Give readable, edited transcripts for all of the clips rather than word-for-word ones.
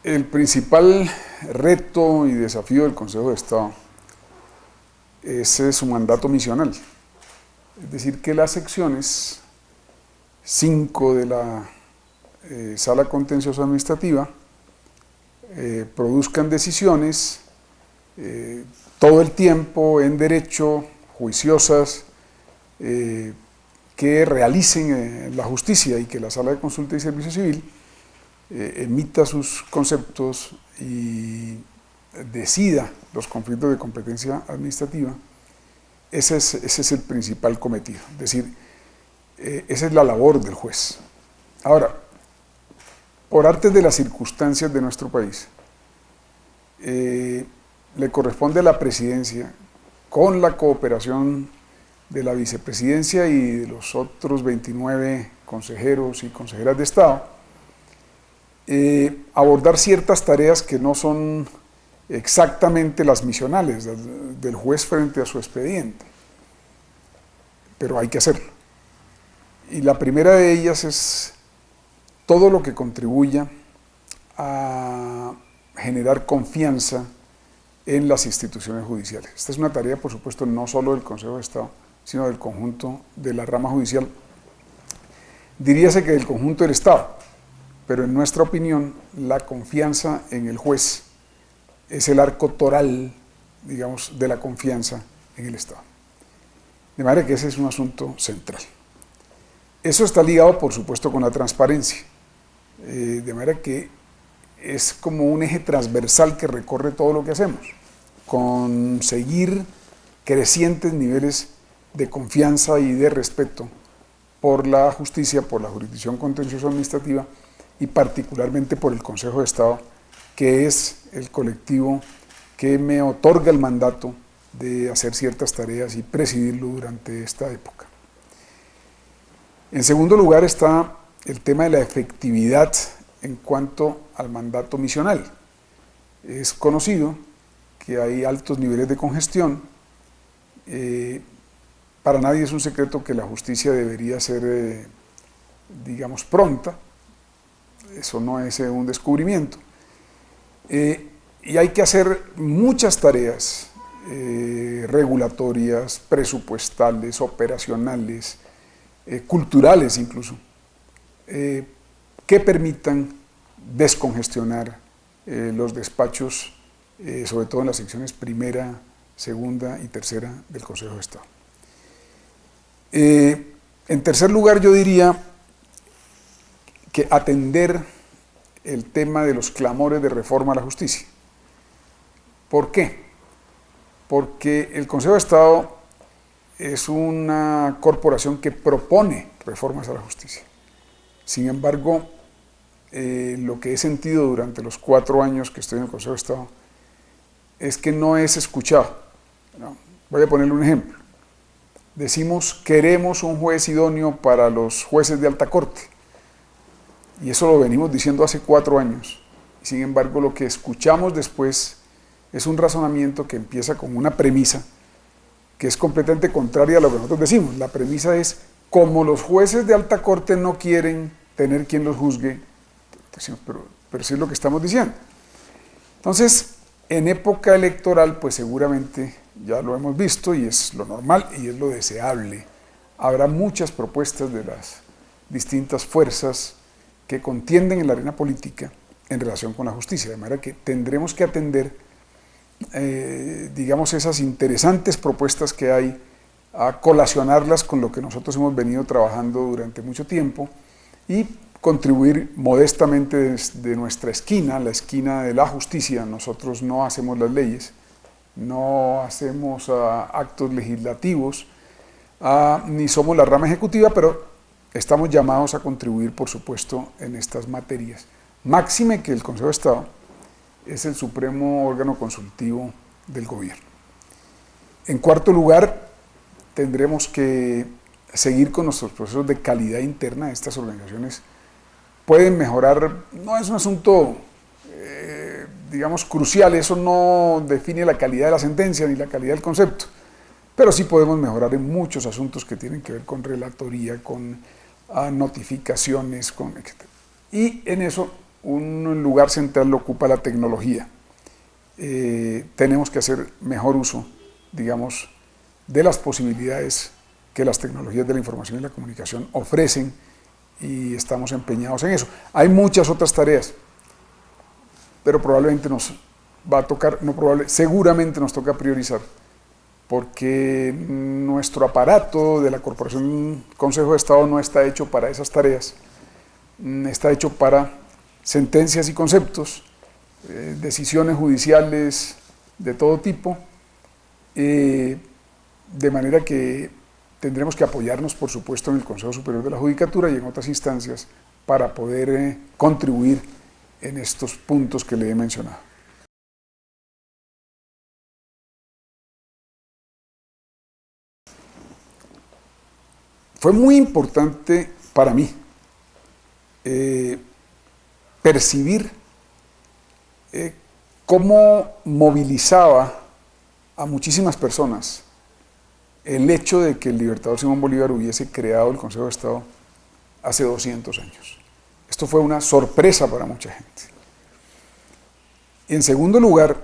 El principal reto y desafío del Consejo de Estado es su mandato misional. Es decir, que las secciones 5 de la Sala Contencioso Administrativa produzcan decisiones todo el tiempo en derecho, juiciosas, que realicen la justicia y que la Sala de Consulta y Servicio Civil emita sus conceptos y decida los conflictos de competencia administrativa. Ese es el principal cometido, es decir, esa es la labor del juez. Ahora, por arte de las circunstancias de nuestro país, le corresponde a la presidencia, con la cooperación de la vicepresidencia y de los otros 29 consejeros y consejeras de Estado, abordar ciertas tareas que no son exactamente las misionales del juez frente a su expediente, pero hay que hacerlo. Y la primera de ellas es todo lo que contribuya a generar confianza en las instituciones judiciales. Esta es una tarea, por supuesto, no solo del Consejo de Estado, sino del conjunto de la rama judicial. Diríase que del conjunto del Estado, pero en nuestra opinión, la confianza en el juez es el arco toral, digamos, de la confianza en el Estado. De manera que ese es un asunto central. Eso está ligado, por supuesto, con la transparencia, de manera que es como un eje transversal que recorre todo lo que hacemos, conseguir crecientes niveles de confianza y de respeto por la justicia, por la jurisdicción contencioso administrativa y particularmente por el Consejo de Estado, que es el colectivo que me otorga el mandato de hacer ciertas tareas y presidirlo durante esta época. En segundo lugar está el tema de la efectividad en cuanto al mandato misional. Es conocido que hay altos niveles de congestión. Para nadie es un secreto que la justicia debería ser, digamos, pronta. Eso no es un descubrimiento. Y hay que hacer muchas tareas regulatorias, presupuestales, operacionales, culturales incluso, que permitan descongestionar los despachos, sobre todo en las secciones primera, segunda y tercera del Consejo de Estado. En tercer lugar, yo diría que atender el tema de los clamores de reforma a la justicia. ¿Por qué? Porque el Consejo de Estado es una corporación que propone reformas a la justicia. Sin embargo, lo que he sentido durante los 4 años que estoy en el Consejo de Estado es que no es escuchado. ¿No? Voy a ponerle un ejemplo. Decimos, queremos un juez idóneo para los jueces de alta corte. Y eso lo venimos diciendo hace 4 años. Sin embargo, lo que escuchamos después es un razonamiento que empieza con una premisa que es completamente contraria a lo que nosotros decimos. La premisa es, como los jueces de alta corte no quieren tener quien los juzgue, decimos, pero sí es lo que estamos diciendo. Entonces, en época electoral, pues seguramente ya lo hemos visto y es lo normal y es lo deseable. Habrá muchas propuestas de las distintas fuerzas que contienden en la arena política en relación con la justicia, de manera que tendremos que atender, digamos, esas interesantes propuestas que hay, a colacionarlas con lo que nosotros hemos venido trabajando durante mucho tiempo y contribuir modestamente desde nuestra esquina, la esquina de la justicia. Nosotros no hacemos las leyes, no hacemos actos legislativos, ni somos la rama ejecutiva, pero estamos llamados a contribuir, por supuesto, en estas materias. Máxime que el Consejo de Estado es el supremo órgano consultivo del gobierno. En cuarto lugar, tendremos que seguir con nuestros procesos de calidad interna. Estas organizaciones pueden mejorar, no es un asunto, digamos, crucial, eso no define la calidad de la sentencia ni la calidad del concepto, pero sí podemos mejorar en muchos asuntos que tienen que ver con relatoría, con notificaciones, etc. Y en eso un lugar central lo ocupa la tecnología. Tenemos que hacer mejor uso, digamos, de las posibilidades que las tecnologías de la información y la comunicación ofrecen, y estamos empeñados en eso. Hay muchas otras tareas, pero probablemente nos va a tocar, seguramente nos toca priorizar, porque nuestro aparato de la Corporación Consejo de Estado no está hecho para esas tareas, está hecho para sentencias y conceptos, decisiones judiciales de todo tipo, de manera que tendremos que apoyarnos, por supuesto, en el Consejo Superior de la Judicatura y en otras instancias para poder contribuir en estos puntos que le he mencionado. Fue muy importante para mí percibir cómo movilizaba a muchísimas personas el hecho de que el libertador Simón Bolívar hubiese creado el Consejo de Estado hace 200 años. Esto fue una sorpresa para mucha gente. Y en segundo lugar,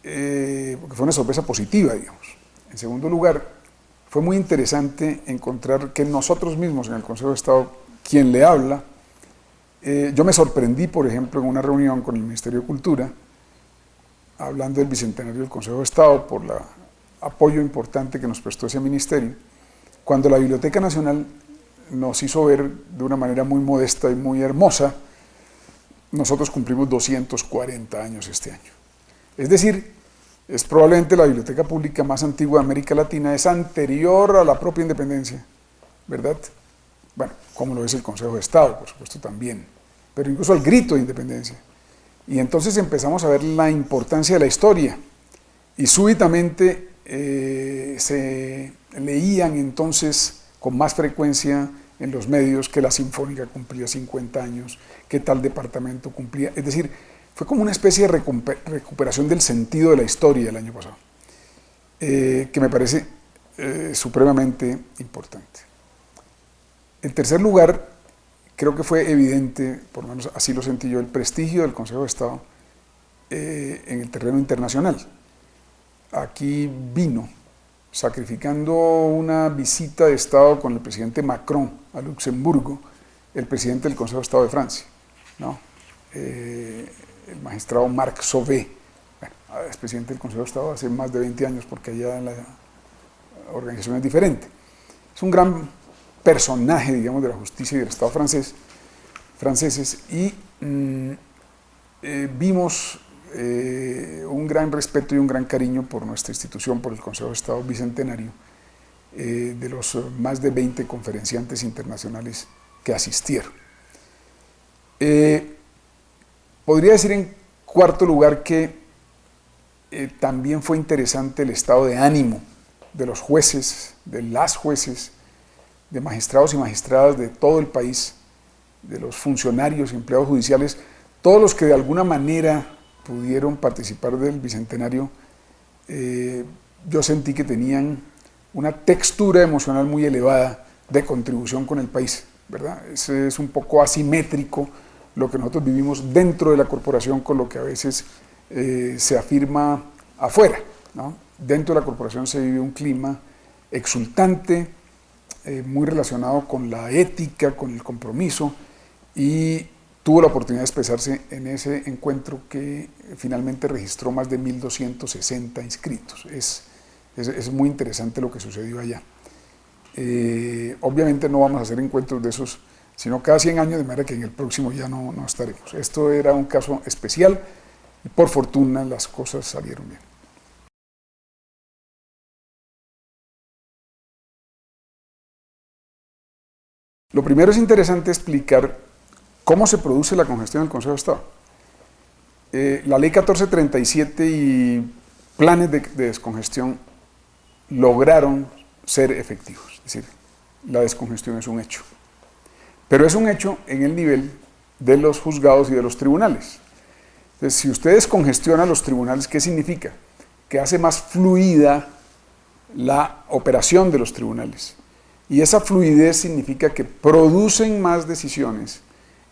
porque fue una sorpresa positiva, digamos, en segundo lugar, fue muy interesante encontrar que nosotros mismos en el Consejo de Estado, quien le habla, yo me sorprendí, por ejemplo, en una reunión con el Ministerio de Cultura, hablando del Bicentenario del Consejo de Estado, por el apoyo importante que nos prestó ese ministerio, cuando la Biblioteca Nacional nos hizo ver de una manera muy modesta y muy hermosa, nosotros cumplimos 240 años este año. Es decir, es probablemente la biblioteca pública más antigua de América Latina, es anterior a la propia independencia, ¿verdad? Bueno, como lo es el Consejo de Estado, por supuesto también, pero incluso al grito de independencia. Y entonces empezamos a ver la importancia de la historia, y súbitamente se leían entonces con más frecuencia en los medios que la Sinfónica cumplía 50 años, que tal departamento cumplía, es decir, fue como una especie de recuperación del sentido de la historia el año pasado, que me parece supremamente importante. En tercer lugar, creo que fue evidente, por lo menos así lo sentí yo, el prestigio del Consejo de Estado en el terreno internacional. Aquí vino, sacrificando una visita de Estado con el presidente Macron a Luxemburgo, el presidente del Consejo de Estado de Francia, ¿no? El magistrado Marc Sauvé, bueno, es presidente del Consejo de Estado hace más de 20 años, porque allá la organización es diferente. Es un gran personaje, digamos, de la justicia y del Estado franceses, y vimos un gran respeto y un gran cariño por nuestra institución, por el Consejo de Estado Bicentenario, de los más de 20 conferenciantes internacionales que asistieron. Podría decir en cuarto lugar que también fue interesante el estado de ánimo de los jueces, de las jueces, de magistrados y magistradas de todo el país, de los funcionarios y empleados judiciales, todos los que de alguna manera pudieron participar del Bicentenario. Yo sentí que tenían una textura emocional muy elevada de contribución con el país, ¿verdad? Es un poco asimétrico lo que nosotros vivimos dentro de la corporación con lo que a veces se afirma afuera, ¿no? Dentro de la corporación se vive un clima exultante, muy relacionado con la ética, con el compromiso, y tuvo la oportunidad de expresarse en ese encuentro que finalmente registró más de 1.260 inscritos. Es muy interesante lo que sucedió allá. Obviamente no vamos a hacer encuentros de esos, sino cada 100 años, de manera que en el próximo ya no estaremos. Esto era un caso especial y por fortuna las cosas salieron bien. Lo primero es interesante explicar cómo se produce la congestión del Consejo de Estado. La ley 1437 y planes de descongestión lograron ser efectivos, es decir, la descongestión es un hecho. Pero es un hecho en el nivel de los juzgados y de los tribunales. Entonces, si usted descongestiona los tribunales, ¿qué significa? Que hace más fluida la operación de los tribunales. Y esa fluidez significa que producen más decisiones.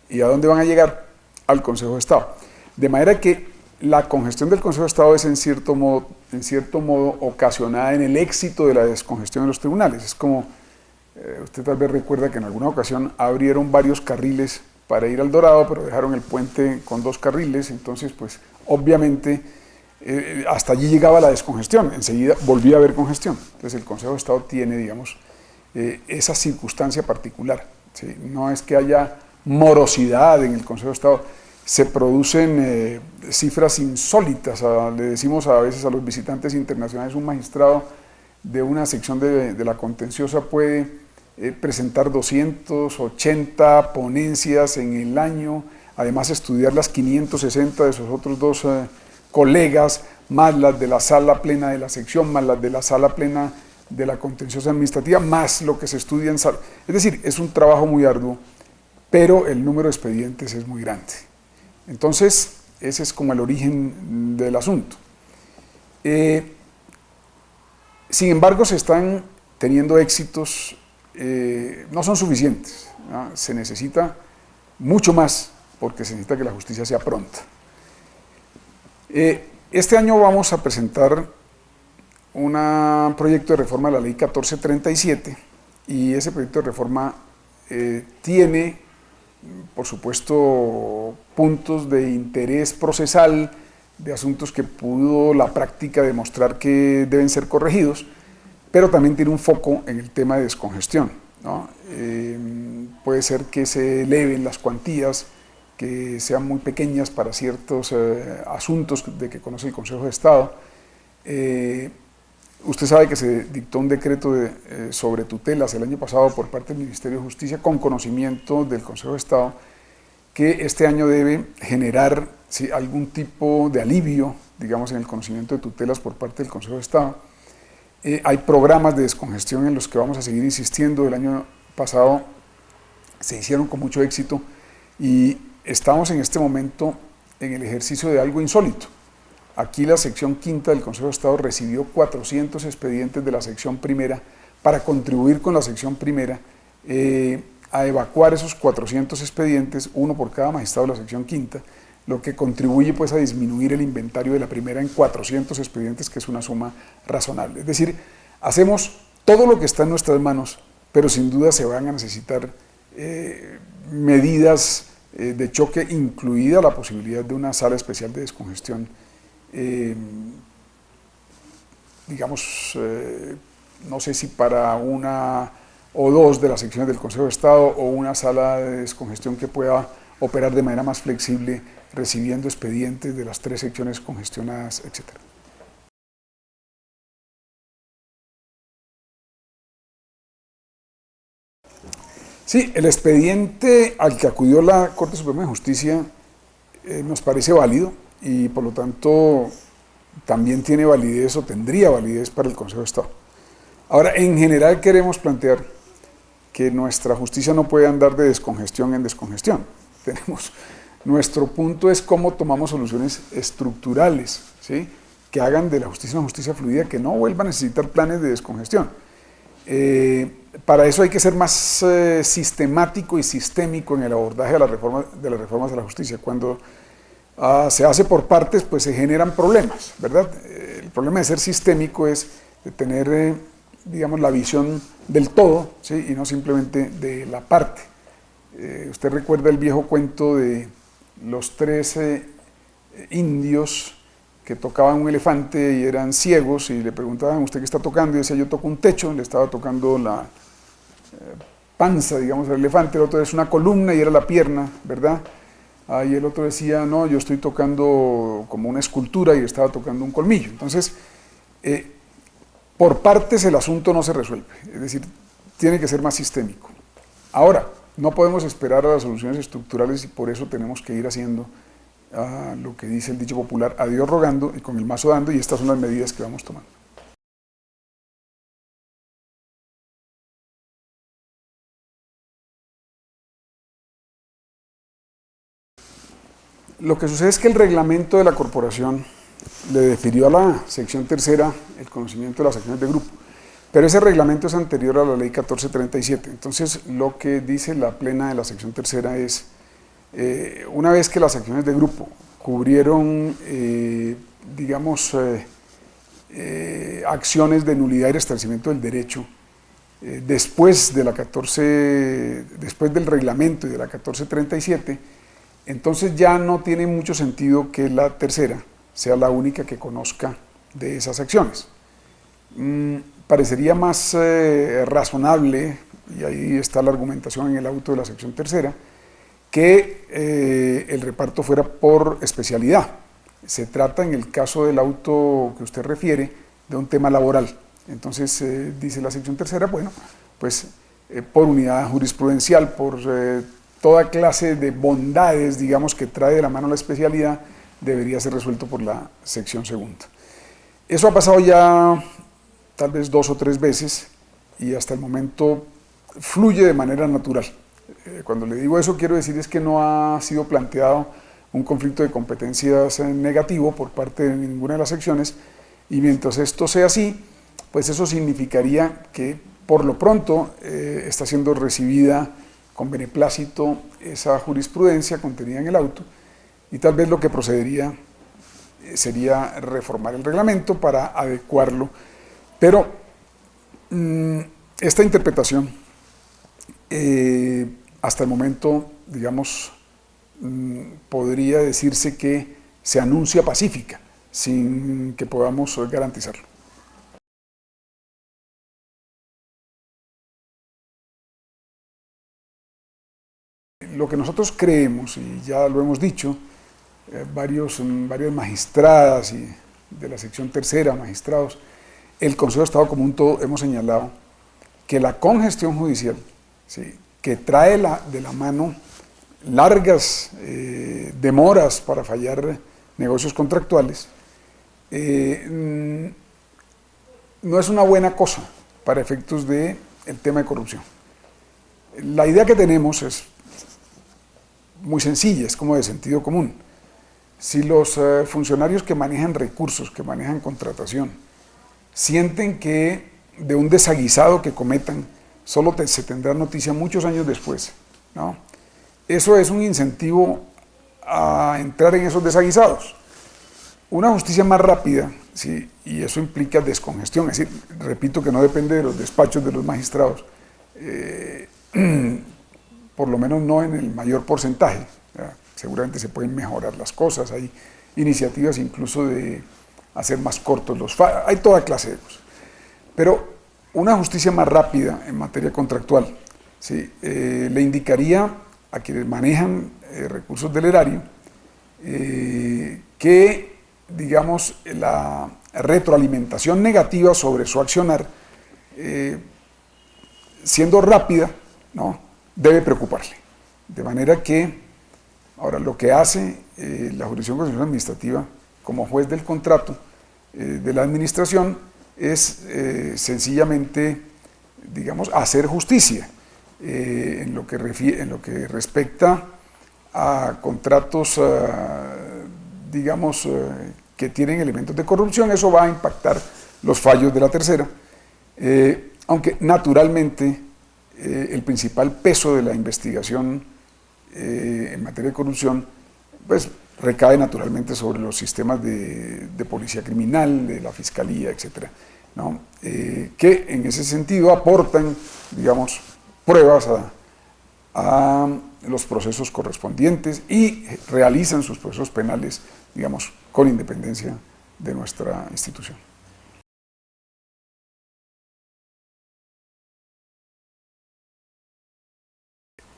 ¿Y a dónde van a llegar? al Consejo de Estado. De manera que la congestión del Consejo de Estado es en cierto modo ocasionada en el éxito de la descongestión de los tribunales. Es como, usted tal vez recuerda que en alguna ocasión abrieron varios carriles para ir al Dorado, pero dejaron el puente con 2 carriles, entonces pues obviamente hasta allí llegaba la descongestión, enseguida volvía a haber congestión. Entonces el Consejo de Estado tiene, digamos, esa circunstancia particular, ¿sí? No es que haya morosidad en el Consejo de Estado, se producen cifras insólitas. Le decimos a veces a los visitantes internacionales, un magistrado de una sección de la contenciosa puede presentar 280 ponencias en el año, además estudiar las 560 de sus otros 2 colegas, más las de la sala plena de la sección, más las de la sala plena de la contenciosa administrativa, más lo que se estudia en sala. Es decir, es un trabajo muy arduo, pero el número de expedientes es muy grande. Entonces, ese es como el origen del asunto. Sin embargo, se están teniendo éxitos, no son suficientes, ¿no? Se necesita mucho más, porque se necesita que la justicia sea pronta. Este año vamos a presentar un proyecto de reforma a la ley 1437, y ese proyecto de reforma tiene, por supuesto, puntos de interés procesal, de asuntos que pudo la práctica demostrar que deben ser corregidos, pero también tiene un foco en el tema de descongestión, ¿no? Puede ser que se eleven las cuantías, que sean muy pequeñas para ciertos asuntos de que conoce el Consejo de Estado. Usted sabe que se dictó un decreto sobre tutelas el año pasado por parte del Ministerio de Justicia con conocimiento del Consejo de Estado, que este año debe generar algún tipo de alivio, digamos, en el conocimiento de tutelas por parte del Consejo de Estado. Hay programas de descongestión en los que vamos a seguir insistiendo. El año pasado se hicieron con mucho éxito y estamos en este momento en el ejercicio de algo insólito. Aquí la sección quinta del Consejo de Estado recibió 400 expedientes de la sección primera para contribuir con la sección primera a evacuar esos 400 expedientes, uno por cada magistrado de la sección quinta, lo que contribuye pues a disminuir el inventario de la primera en 400 expedientes, que es una suma razonable. Es decir, hacemos todo lo que está en nuestras manos, pero sin duda se van a necesitar medidas de choque, incluida la posibilidad de una sala especial de descongestión, digamos, no sé si para una o 2 de las secciones del Consejo de Estado, o una sala de descongestión que pueda operar de manera más flexible, recibiendo expedientes de las 3 secciones congestionadas, etc. Sí, el expediente al que acudió la Corte Suprema de Justicia nos parece válido, y por lo tanto también tiene validez, o tendría validez, para el Consejo de Estado. Ahora, en general queremos plantear que nuestra justicia no puede andar de descongestión en descongestión. Nuestro punto es cómo tomamos soluciones estructurales, ¿sí?, que hagan de la justicia una justicia fluida, que no vuelva a necesitar planes de descongestión. Para eso hay que ser más sistemático y sistémico en el abordaje de las reformas de la justicia. Cuando se hace por partes, pues se generan problemas, ¿verdad? El problema de ser sistémico es de tener, digamos, la visión del todo, ¿sí?, y no simplemente de la parte. Usted recuerda el viejo cuento de los 3 indios que tocaban un elefante y eran ciegos, y le preguntaban: ¿usted qué está tocando? Y decía: yo toco un techo. Le estaba tocando la panza, digamos, del elefante. El otro es una columna y era la pierna, ¿verdad? Y el otro decía: no, yo estoy tocando como una escultura, y estaba tocando un colmillo. Entonces, por partes el asunto no se resuelve, es decir, tiene que ser más sistémico. Ahora, no podemos esperar a las soluciones estructurales, y por eso tenemos que ir haciendo lo que dice el dicho popular: a Dios rogando y con el mazo dando, y estas son las medidas que vamos tomando. Lo que sucede es que el reglamento de la corporación le defirió a la sección tercera el conocimiento de las acciones de grupo, pero ese reglamento es anterior a la ley 1437. Entonces, lo que dice la plena de la sección tercera es Una vez que las acciones de grupo cubrieron, digamos, acciones de nulidad y restablecimiento del derecho, después del reglamento y de la 1437, entonces ya no tiene mucho sentido que la tercera sea la única que conozca de esas acciones. Parecería más razonable, y ahí está la argumentación en el auto de la sección tercera, que el reparto fuera por especialidad. Se trata, en el caso del auto que usted refiere, de un tema laboral. Entonces, dice la sección tercera, bueno, pues por unidad jurisprudencial, por toda clase de bondades, digamos, que trae de la mano la especialidad, debería ser resuelto por la sección segunda. Eso ha pasado ya tal vez 2 o 3 veces y hasta el momento fluye de manera natural. Cuando le digo eso, quiero decir es que no ha sido planteado un conflicto de competencias negativo por parte de ninguna de las secciones, y mientras esto sea así, pues eso significaría que por lo pronto está siendo recibida con beneplácito esa jurisprudencia contenida en el auto, y tal vez lo que procedería sería reformar el reglamento para adecuarlo. Pero esta interpretación hasta el momento, digamos, podría decirse que se anuncia pacífica, sin que podamos garantizarlo. Lo que nosotros creemos, y ya lo hemos dicho, varias magistradas y de la sección tercera, magistrados, el Consejo de Estado como un todo, hemos señalado que la congestión judicial, ¿sí?, que trae de la mano largas demoras para fallar negocios contractuales, no es una buena cosa para efectos del tema de corrupción. La idea que tenemos es muy sencilla, es como de sentido común. Si los funcionarios que manejan recursos, que manejan contratación, sienten que de un desaguisado que cometan solo se tendrá noticia muchos años después, ¿no?, eso es un incentivo a entrar en esos desaguisados. Una justicia más rápida, ¿sí?, y eso implica descongestión, es decir, repito que no depende de los despachos de los magistrados, por lo menos no en el mayor porcentaje, ¿verdad? Seguramente se pueden mejorar las cosas, hay iniciativas incluso de hacer más cortos los fallos, hay toda clase de cosas. Pero una justicia más rápida en materia contractual, ¿sí?, le indicaría a quienes manejan recursos del erario que, digamos, la retroalimentación negativa sobre su accionar, siendo rápida, ¿no?, debe preocuparle. De manera que, ahora, lo que hace la Jurisdicción Constitucional Administrativa como juez del contrato de la administración es sencillamente, digamos, hacer justicia en lo que respecta a contratos, digamos, que tienen elementos de corrupción. Eso va a impactar los fallos de la tercera, aunque naturalmente el principal peso de la investigación en materia de corrupción pues recae naturalmente sobre los sistemas de policía criminal, de la fiscalía, etcétera, ¿no?, que en ese sentido aportan, digamos, pruebas a los procesos correspondientes y realizan sus procesos penales, digamos, con independencia de nuestra institución.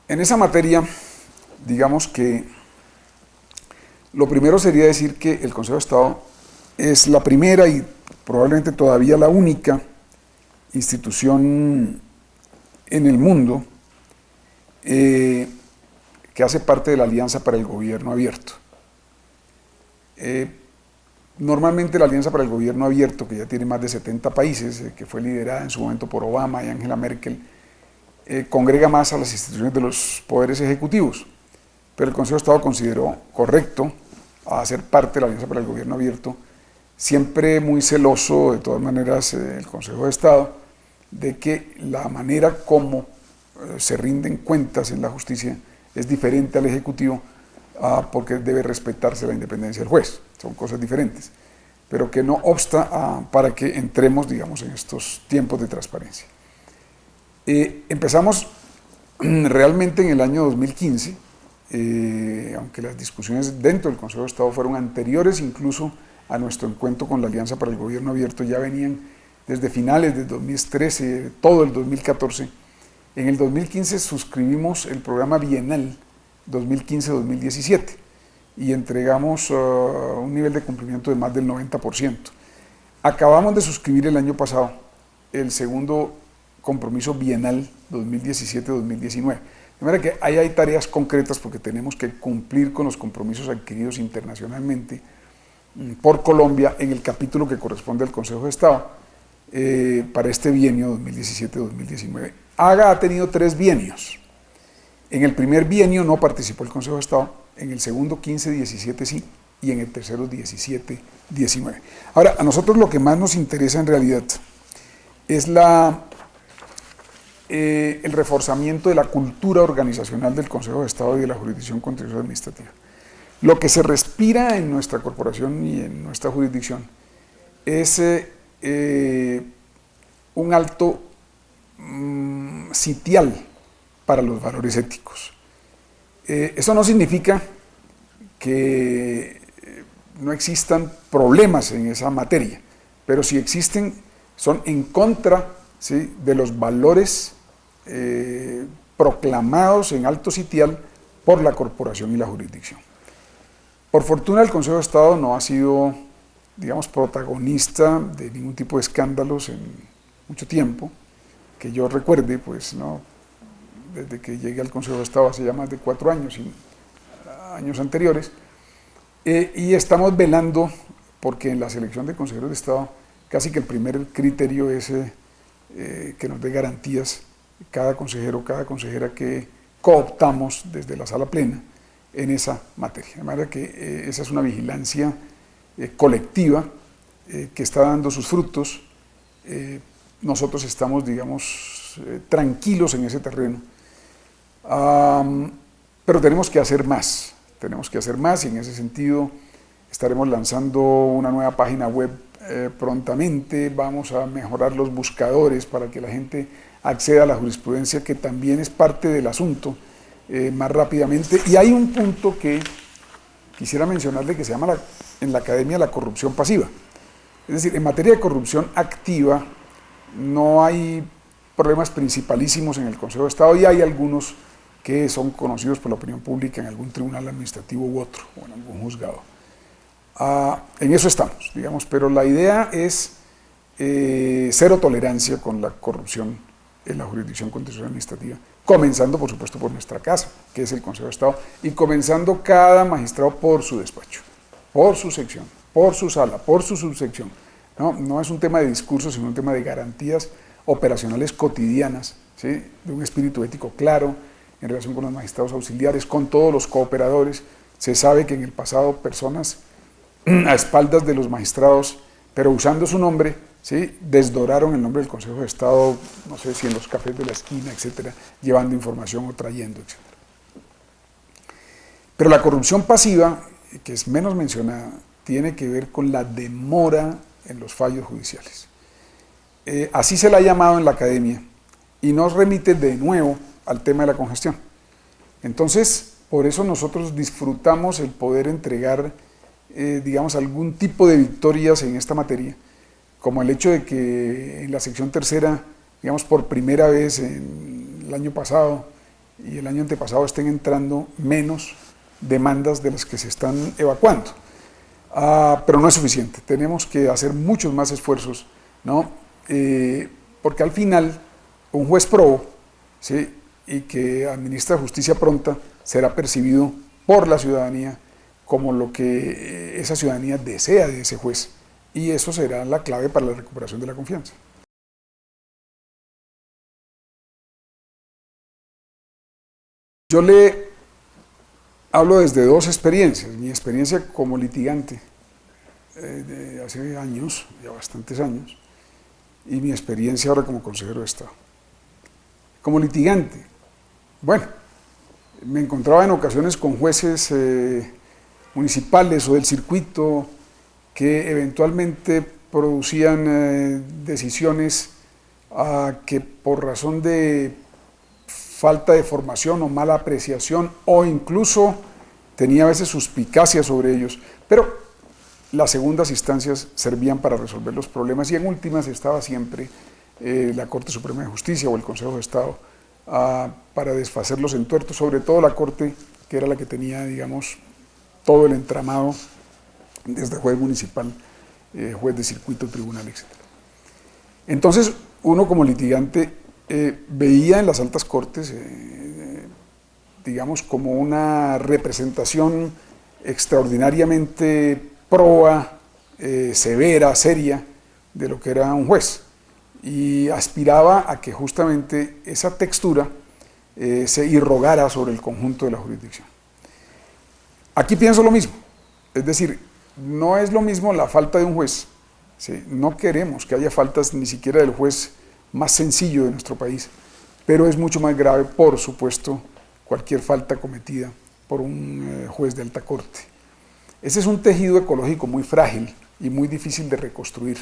En esa materia, digamos que lo primero sería decir que el Consejo de Estado es la primera y probablemente todavía la única institución en el mundo que hace parte de la Alianza para el Gobierno Abierto. Normalmente la Alianza para el Gobierno Abierto, que ya tiene más de 70 países, que fue liderada en su momento por Obama y Angela Merkel, congrega más a las instituciones de los poderes ejecutivos, pero el Consejo de Estado consideró correcto hacer parte de la Alianza para el Gobierno Abierto, siempre muy celoso, de todas maneras, el Consejo de Estado, de que la manera como se rinden cuentas en la justicia es diferente al Ejecutivo porque debe respetarse la independencia del juez. Son cosas diferentes, pero que no obsta para que entremos, digamos, en estos tiempos de transparencia. Empezamos realmente en el año 2015, aunque las discusiones dentro del Consejo de Estado fueron anteriores incluso a nuestro encuentro con la Alianza para el Gobierno Abierto, ya venían desde finales del 2013, todo el 2014. En el 2015 suscribimos el programa bienal 2015-2017 y entregamos un nivel de cumplimiento de más del 90%. Acabamos de suscribir el año pasado el segundo compromiso bienal 2017-2019. De manera que ahí hay tareas concretas porque tenemos que cumplir con los compromisos adquiridos internacionalmente por Colombia en el capítulo que corresponde al Consejo de Estado para este bienio 2017-2019. AGA ha tenido 3 bienios. En el primer bienio no participó el Consejo de Estado, en el segundo 15-17 sí, y en el tercero 17-19. Ahora, a nosotros lo que más nos interesa en realidad es el reforzamiento de la cultura organizacional del Consejo de Estado y de la Jurisdicción Contenciosa Administrativa. Lo que se respira en nuestra corporación y en nuestra jurisdicción es un alto sitial para los valores éticos. Eso no significa que no existan problemas en esa materia, pero si existen, son en contra, ¿sí?, de los valores proclamados en alto sitial por la corporación y la jurisdicción. Por fortuna el Consejo de Estado no ha sido, digamos, protagonista de ningún tipo de escándalos en mucho tiempo, que yo recuerde, pues, ¿no?, desde que llegué al Consejo de Estado hace ya más de 4 años, y años anteriores, y estamos velando, porque en la selección de consejeros de Estado, casi que el primer criterio es que nos dé garantías cada consejero, cada consejera que cooptamos desde la sala plena en esa materia. De manera que esa es una vigilancia colectiva que está dando sus frutos. Nosotros estamos, digamos, tranquilos en ese terreno, pero tenemos que hacer más, y en ese sentido estaremos lanzando una nueva página web prontamente. Vamos a mejorar los buscadores para que la gente acceda a la jurisprudencia, que también es parte del asunto, más rápidamente. Y hay un punto que quisiera mencionarle que se llama en la academia la corrupción pasiva. Es decir, en materia de corrupción activa no hay problemas principalísimos en el Consejo de Estado, y hay algunos que son conocidos por la opinión pública en algún tribunal administrativo u otro, o en algún juzgado. En eso estamos, digamos, pero la idea es cero tolerancia con la corrupción en la jurisdicción contenciosa administrativa, comenzando, por supuesto, por nuestra casa, que es el Consejo de Estado, y comenzando cada magistrado por su despacho, por su sección, por su sala, por su subsección. No es un tema de discurso, sino un tema de garantías operacionales cotidianas, ¿sí?, de un espíritu ético claro en relación con los magistrados auxiliares, con todos los cooperadores. Se sabe que en el pasado personas a espaldas de los magistrados, pero usando su nombre, ¿sí?, desdoraron el nombre del Consejo de Estado, no sé si en los cafés de la esquina, etcétera, llevando información o trayendo, etcétera. Pero la corrupción pasiva, que es menos mencionada, tiene que ver con la demora en los fallos judiciales. Así se la ha llamado en la academia, y nos remite de nuevo al tema de la congestión. Entonces, por eso nosotros disfrutamos el poder entregar, digamos, algún tipo de victorias en esta materia, como el hecho de que en la sección tercera, digamos, por primera vez en el año pasado y el año antepasado estén entrando menos demandas de las que se están evacuando. Pero no es suficiente, tenemos que hacer muchos más esfuerzos, ¿no? Porque al final un juez probo, ¿sí?, y que administra justicia pronta será percibido por la ciudadanía como lo que esa ciudadanía desea de ese juez, y eso será la clave para la recuperación de la confianza. Yo le hablo desde 2 experiencias: mi experiencia como litigante de hace años, ya bastantes años, y mi experiencia ahora como consejero de Estado. Como litigante, bueno, Me encontraba en ocasiones con jueces municipales o del circuito que eventualmente producían decisiones que por razón de falta de formación o mala apreciación o incluso tenía a veces suspicacia sobre ellos, pero las segundas instancias servían para resolver los problemas y en últimas estaba siempre la Corte Suprema de Justicia o el Consejo de Estado para desfacer los entuertos, sobre todo la Corte que era la que tenía, digamos, todo el entramado desde juez municipal, juez de circuito, tribunal, etc. Entonces, uno como litigante veía en las altas cortes, digamos, como una representación extraordinariamente proba, severa, seria, de lo que era un juez. Y aspiraba a que justamente esa textura se irrogara sobre el conjunto de la jurisdicción. Aquí pienso lo mismo, es decir, no es lo mismo la falta de un juez, ¿sí? No queremos que haya faltas ni siquiera del juez más sencillo de nuestro país, pero es mucho más grave, por supuesto, cualquier falta cometida por un juez de alta corte. Ese es un tejido ecológico muy frágil y muy difícil de reconstruir,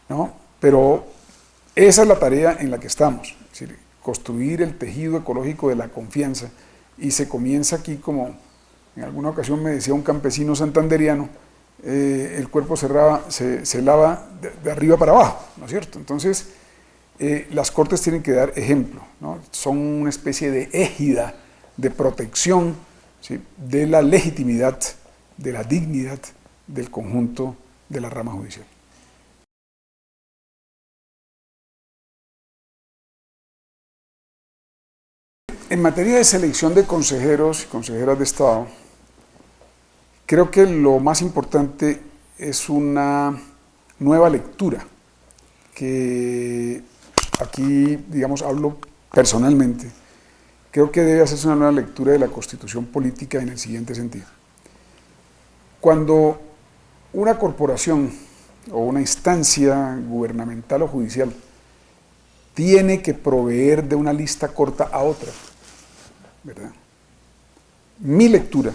¿no? Pero esa es la tarea en la que estamos, es decir, construir el tejido ecológico de la confianza, y se comienza aquí, como en alguna ocasión me decía un campesino santanderiano, el cuerpo se lava de arriba para abajo, ¿no es cierto? Entonces, las cortes tienen que dar ejemplo, ¿no? Son una especie de égida de protección, ¿sí?, de la legitimidad, de la dignidad del conjunto de la rama judicial. En materia de selección de consejeros y consejeras de Estado, creo que lo más importante es una nueva lectura, que aquí, digamos, hablo personalmente. Creo que debe hacerse una nueva lectura de la Constitución política en el siguiente sentido. Cuando una corporación o una instancia gubernamental o judicial tiene que proveer de una lista corta a otra, ¿verdad? Mi lectura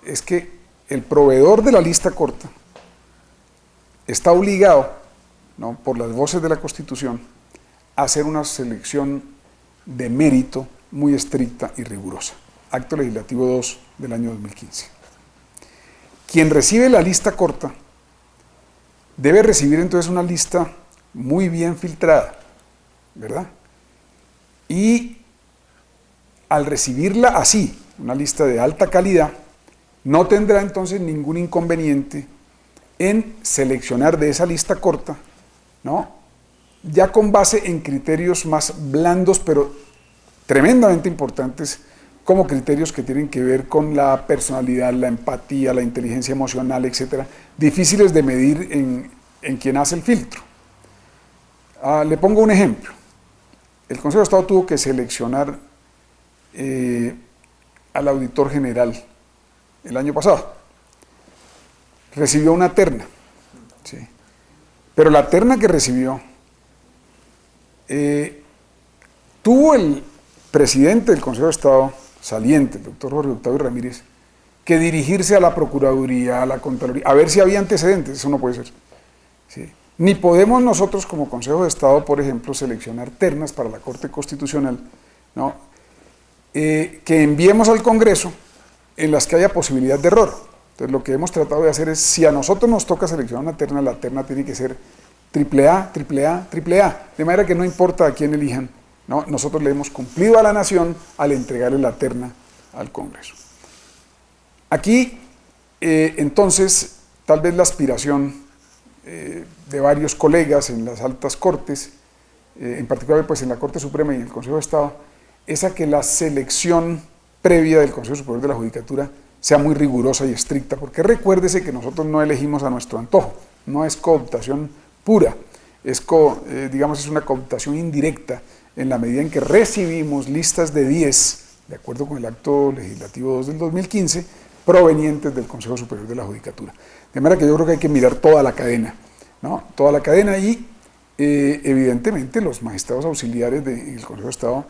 es que el proveedor de la lista corta está obligado, ¿no?, por las voces de la Constitución, a hacer una selección de mérito muy estricta y rigurosa. Acto Legislativo 2 del año 2015. Quien recibe la lista corta debe recibir entonces una lista muy bien filtrada, ¿verdad? Y al recibirla así, una lista de alta calidad, no tendrá entonces ningún inconveniente en seleccionar de esa lista corta, ¿no?, ya con base en criterios más blandos, pero tremendamente importantes, como criterios que tienen que ver con la personalidad, la empatía, la inteligencia emocional, etcétera, difíciles de medir en quien hace el filtro. Le pongo un ejemplo. El Consejo de Estado tuvo que seleccionar al auditor general el año pasado. Recibió una terna, ¿sí?, pero la terna que recibió tuvo el presidente del Consejo de Estado saliente, el doctor Jorge Octavio Ramírez, que dirigirse a la Procuraduría, a la Contraloría, a ver si había antecedentes. Eso no puede ser, ¿sí? Ni podemos nosotros como Consejo de Estado, por ejemplo, seleccionar ternas para la Corte Constitucional, ¿no?, que enviemos al Congreso en las que haya posibilidad de error. Entonces, lo que hemos tratado de hacer es, si a nosotros nos toca seleccionar una terna, la terna tiene que ser AAA, AAA, AAA, de manera que no importa a quién elijan, ¿no?, nosotros le hemos cumplido a la nación al entregarle la terna al Congreso. Aquí, entonces, tal vez la aspiración de varios colegas en las altas cortes, en particular pues en la Corte Suprema y en el Consejo de Estado, es a que la selección previa del Consejo Superior de la Judicatura sea muy rigurosa y estricta, porque recuérdese que nosotros no elegimos a nuestro antojo, no es cooptación pura, es una cooptación indirecta, en la medida en que recibimos listas de 10, de acuerdo con el Acto Legislativo 2 del 2015, provenientes del Consejo Superior de la Judicatura. De manera que yo creo que hay que mirar toda la cadena, ¿no?, toda la cadena, y evidentemente los magistrados auxiliares del Consejo de Estado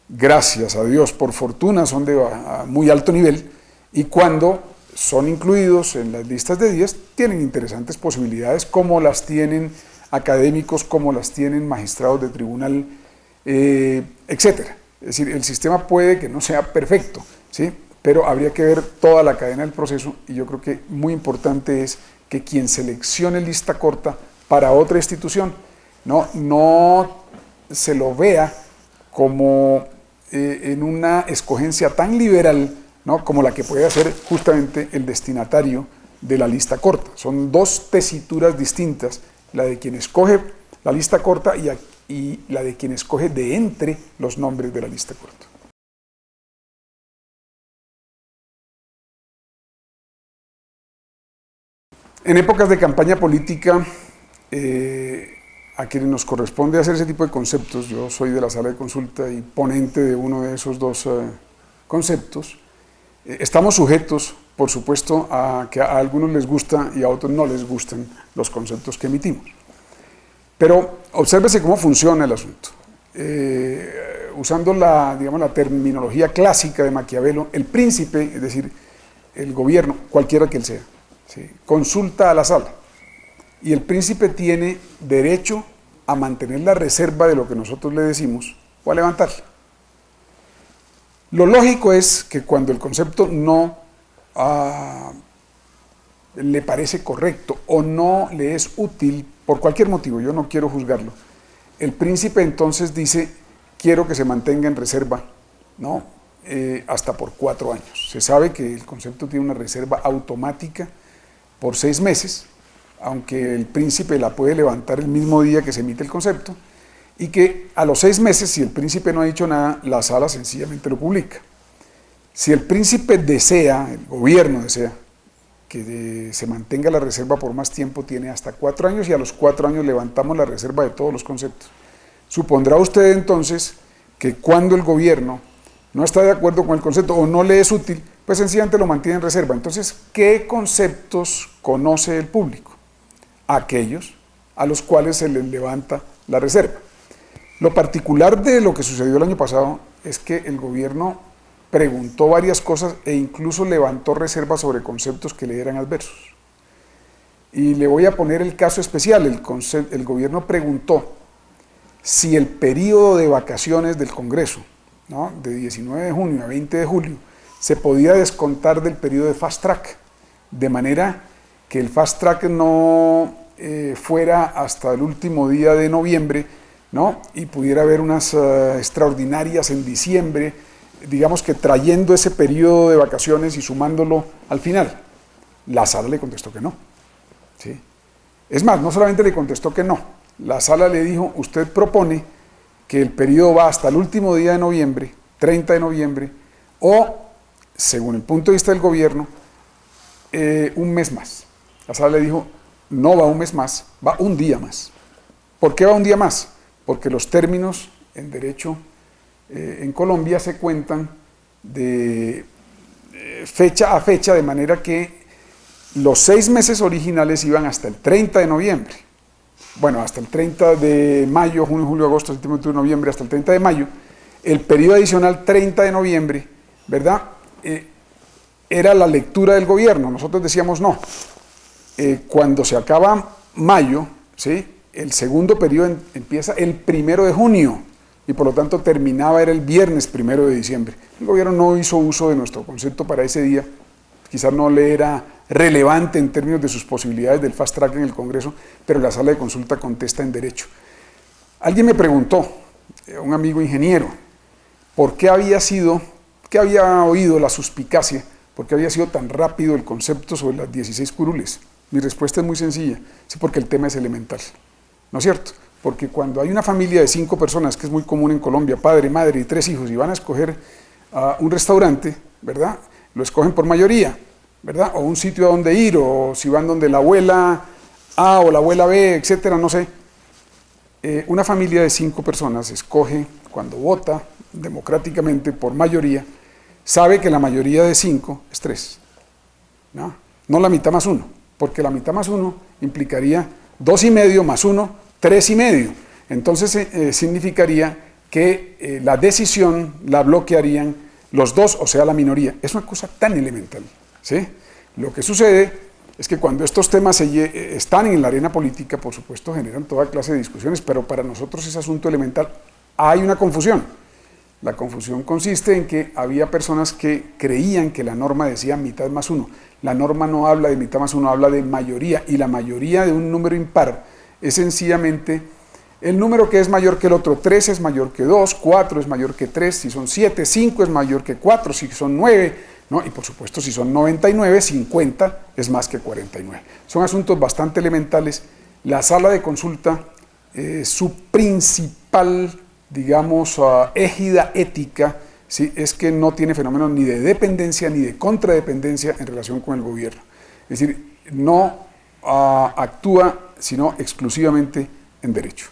gracias a Dios, por fortuna, son de muy alto nivel, y cuando son incluidos en las listas de 10, tienen interesantes posibilidades, como las tienen académicos, como las tienen magistrados de tribunal, etcétera. Es decir, el sistema puede que no sea perfecto, ¿sí? Pero habría que ver toda la cadena del proceso, y yo creo que muy importante es que quien seleccione lista corta para otra institución no se lo vea como en una escogencia tan liberal, ¿no?, como la que puede hacer justamente el destinatario de la lista corta. Son dos tesituras distintas, la de quien escoge la lista corta y la de quien escoge de entre los nombres de la lista corta. En épocas de campaña política, a quienes nos corresponde hacer ese tipo de conceptos, yo soy de la sala de consulta y ponente de uno de esos dos conceptos, estamos sujetos, por supuesto, a que a algunos les gusta y a otros no les gustan los conceptos que emitimos. Pero obsérvese cómo funciona el asunto. Usando la terminología clásica de Maquiavelo, el príncipe, es decir, el gobierno, cualquiera que él sea, ¿sí?, consulta a la sala, y el príncipe tiene derecho a mantener la reserva de lo que nosotros le decimos o a levantarla. Lo lógico es que cuando el concepto no le parece correcto o no le es útil por cualquier motivo, yo no quiero juzgarlo, el príncipe entonces dice: quiero que se mantenga en reserva, ¿no?, hasta por 4 años. Se sabe que el concepto tiene una reserva automática por 6 meses, aunque el príncipe la puede levantar el mismo día que se emite el concepto, y que a los 6 meses, si el príncipe no ha dicho nada, la sala sencillamente lo publica. Si el príncipe desea, el gobierno desea, que se mantenga la reserva por más tiempo, tiene hasta 4 años, y a los 4 años levantamos la reserva de todos los conceptos. Supondrá usted entonces que cuando el gobierno no está de acuerdo con el concepto o no le es útil, pues sencillamente lo mantiene en reserva. Entonces, ¿qué conceptos conoce el público? Aquellos a los cuales se les levanta la reserva. Lo particular de lo que sucedió el año pasado es que el gobierno preguntó varias cosas e incluso levantó reservas sobre conceptos que le eran adversos. Y le voy a poner el caso especial. El gobierno preguntó si el periodo de vacaciones del Congreso, ¿no?, de 19 de junio a 20 de julio, se podía descontar del periodo de fast track, de manera que el fast track no fuera hasta el último día de noviembre, ¿no?, y pudiera haber unas extraordinarias en diciembre, digamos que trayendo ese periodo de vacaciones y sumándolo al final. La sala le contestó que no, ¿sí? Es más, no solamente le contestó que no, la sala le dijo: usted propone que el periodo va hasta el último día de noviembre, 30 de noviembre, o, según el punto de vista del gobierno, un mes más. La sala le dijo: no va un mes más, va un día más. ¿Por qué va un día más? Porque los términos en derecho en Colombia se cuentan de fecha a fecha, de manera que los 6 meses originales iban hasta el 30 de noviembre. Bueno, hasta el 30 de mayo, junio, julio, agosto, septiembre, octubre, noviembre, hasta el 30 de mayo. El periodo adicional 30 de noviembre, ¿verdad?, era la lectura del gobierno. Nosotros decíamos no. Cuando se acaba mayo, ¿sí?, el segundo periodo empieza el 1 de junio y por lo tanto terminaba, era el viernes 1 de diciembre. El gobierno no hizo uso de nuestro concepto para ese día, quizás no le era relevante en términos de sus posibilidades del fast track en el Congreso, pero la sala de consulta contesta en derecho. Alguien me preguntó, un amigo ingeniero, ¿por qué había oído la suspicacia? ¿Por qué había sido tan rápido el concepto sobre las 16 curules? Mi respuesta es muy sencilla: sí, porque el tema es elemental, ¿no es cierto? Porque cuando hay una familia de 5 personas, que es muy común en Colombia, padre, madre y 3 hijos, y van a escoger un restaurante, ¿verdad?, lo escogen por mayoría, ¿verdad?, o un sitio a donde ir, o si van donde la abuela A o la abuela B, etcétera, no sé. Una familia de 5 personas escoge, cuando vota democráticamente por mayoría, sabe que la mayoría de 5 es 3, no la mitad más 1, porque la mitad más 1 implicaría 2,5 más 1, 3,5. Entonces significaría que la decisión la bloquearían los dos, o sea, la minoría. Es una cosa tan elemental, ¿sí? Lo que sucede es que cuando estos temas están en la arena política, por supuesto, generan toda clase de discusiones, pero para nosotros es asunto elemental. Hay una confusión. La confusión consiste en que había personas que creían que la norma decía mitad más uno. La norma no habla de mitad más uno, habla de mayoría, y la mayoría de un número impar es sencillamente el número que es mayor que el otro. 3 es mayor que 2, 4 es mayor que 3, si son 7, 5 es mayor que 4, si son 9, ¿no? Y por supuesto si son 99, 50 es más que 49. Son asuntos bastante elementales. La sala de consulta, su principal, digamos, égida ética, ¿sí?, es que no tiene fenómenos ni de dependencia ni de contradependencia en relación con el gobierno. Es decir, no actúa sino exclusivamente en derecho.